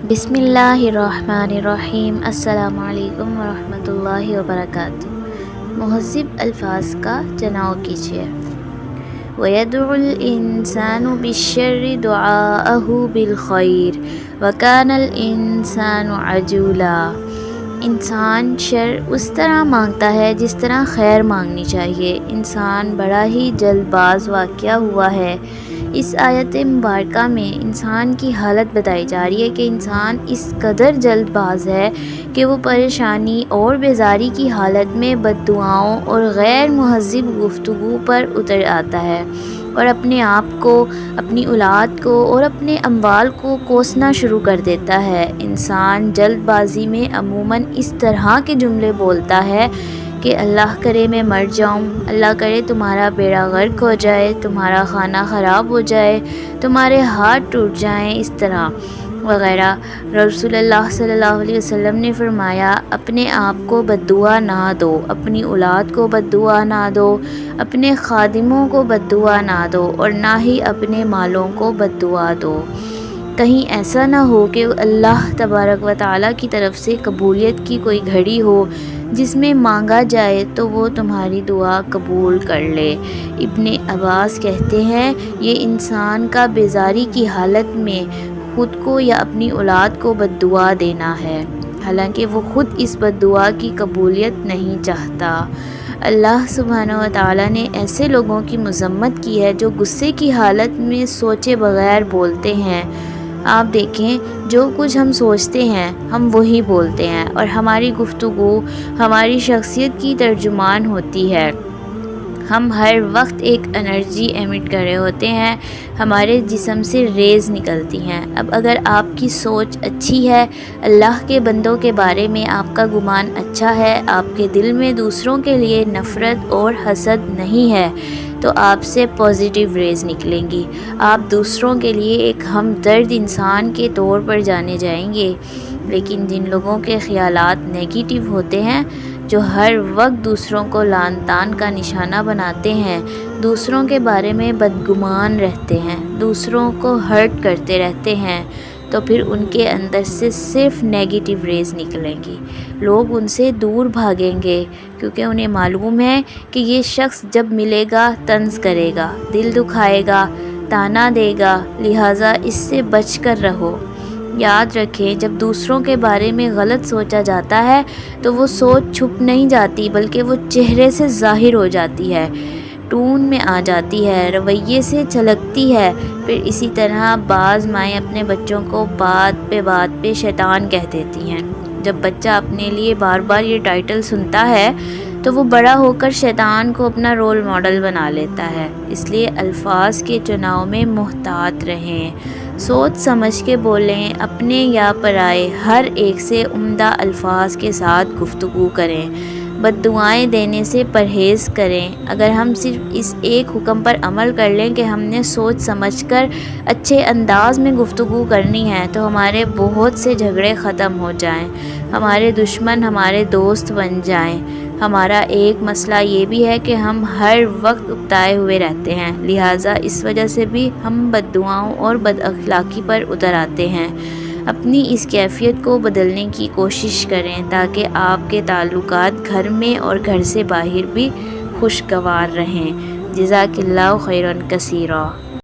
بسم اللہ الرحمن الرحیم۔ السلام علیکم ورحمۃ اللہ وبرکاتہ۔ مہذب الفاظ کا چناؤ کیجیے۔ وَيَدْعُ الْإِنسَانُ بِالشَّرِّ دُعَاءَهُ بِالْخَيْرِ وَكَانَ الْإِنسَانُ عَجُولًا۔ انسان شر اس طرح مانگتا ہے جس طرح خیر مانگنی چاہیے۔ انسان بڑا ہی جلد باز واقع ہوا ہے۔ اس آیت مبارکہ میں انسان کی حالت بتائی جا رہی ہے کہ انسان اس قدر جلد باز ہے کہ وہ پریشانی اور بیزاری کی حالت میں بد دعاؤں اور غیر مہذب گفتگو پر اتر آتا ہے اور اپنے آپ کو، اپنی اولاد کو اور اپنے اموال کو کوسنا شروع کر دیتا ہے۔ انسان جلد بازی میں عموماً اس طرح کے جملے بولتا ہے کہ اللہ کرے میں مر جاؤں، اللہ کرے تمہارا بیڑا غرق ہو جائے، تمہارا کھانا خراب ہو جائے، تمہارے ہاتھ ٹوٹ جائیں، اس طرح وغیرہ۔ رسول اللہ صلی اللہ علیہ وسلم نے فرمایا، اپنے آپ کو بد دعا نہ دو، اپنی اولاد کو بد دعا نہ دو، اپنے خادموں کو بد دعا نہ دو اور نہ ہی اپنے مالوں کو بد دعا دو۔ کہیں ایسا نہ ہو کہ اللہ تبارک و تعالیٰ کی طرف سے قبولیت کی کوئی گھڑی ہو جس میں مانگا جائے تو وہ تمہاری دعا قبول کر لے۔ ابن عباس کہتے ہیں، یہ انسان کا بیزاری کی حالت میں خود کو یا اپنی اولاد کو بد دعا دینا ہے، حالانکہ وہ خود اس بد دعا کی قبولیت نہیں چاہتا۔ اللہ سبحانہ و تعالیٰ نے ایسے لوگوں کی مذمت کی ہے جو غصے کی حالت میں سوچے بغیر بولتے ہیں۔ آپ دیکھیں، جو کچھ ہم سوچتے ہیں ہم وہی بولتے ہیں اور ہماری گفتگو ہماری شخصیت کی ترجمان ہوتی ہے۔ ہم ہر وقت ایک انرجی ایمٹ کر رہے ہوتے ہیں، ہمارے جسم سے ریز نکلتی ہیں۔ اب اگر آپ کی سوچ اچھی ہے، اللہ کے بندوں کے بارے میں آپ کا گمان اچھا ہے، آپ کے دل میں دوسروں کے لیے نفرت اور حسد نہیں ہے، تو آپ سے پازیٹیو ریز نکلیں گی۔ آپ دوسروں کے لیے ایک ہمدرد انسان کے طور پر جانے جائیں گے۔ لیکن جن لوگوں کے خیالات نیگیٹو ہوتے ہیں، جو ہر وقت دوسروں کو لعن طعن کا نشانہ بناتے ہیں، دوسروں کے بارے میں بدگمان رہتے ہیں، دوسروں کو ہرٹ کرتے رہتے ہیں، تو پھر ان کے اندر سے صرف نیگیٹو ریز نکلیں گی۔ لوگ ان سے دور بھاگیں گے کیونکہ انہیں معلوم ہے کہ یہ شخص جب ملے گا طنز کرے گا، دل دکھائے گا، طعنہ دے گا، لہٰذا اس سے بچ کر رہو۔ یاد رکھیں، جب دوسروں کے بارے میں غلط سوچا جاتا ہے تو وہ سوچ چھپ نہیں جاتی بلکہ وہ چہرے سے ظاہر ہو جاتی ہے، ٹون میں آ جاتی ہے، رویے سے جھلکتی ہے۔ پھر اسی طرح بعض مائیں اپنے بچوں کو بات پہ شیطان کہہ دیتی ہیں۔ جب بچہ اپنے لیے بار بار یہ ٹائٹل سنتا ہے تو وہ بڑا ہو کر شیطان کو اپنا رول ماڈل بنا لیتا ہے۔ اس لیے الفاظ کے چناؤ میں محتاط رہیں، سوچ سمجھ کے بولیں، اپنے یا پرائے ہر ایک سے عمدہ الفاظ کے ساتھ گفتگو کریں، بد دعائیں دینے سے پرہیز کریں۔ اگر ہم صرف اس ایک حکم پر عمل کر لیں کہ ہم نے سوچ سمجھ کر اچھے انداز میں گفتگو کرنی ہے تو ہمارے بہت سے جھگڑے ختم ہو جائیں، ہمارے دشمن ہمارے دوست بن جائیں۔ ہمارا ایک مسئلہ یہ بھی ہے کہ ہم ہر وقت اکتائے ہوئے رہتے ہیں، لہٰذا اس وجہ سے بھی ہم بد دعاؤں اور بد اخلاقی پر اتر آتے ہیں۔ اپنی اس کیفیت کو بدلنے کی کوشش کریں تاکہ آپ کے تعلقات گھر میں اور گھر سے باہر بھی خوشگوار رہیں۔ جزاک اللہ خیرا کثیرا۔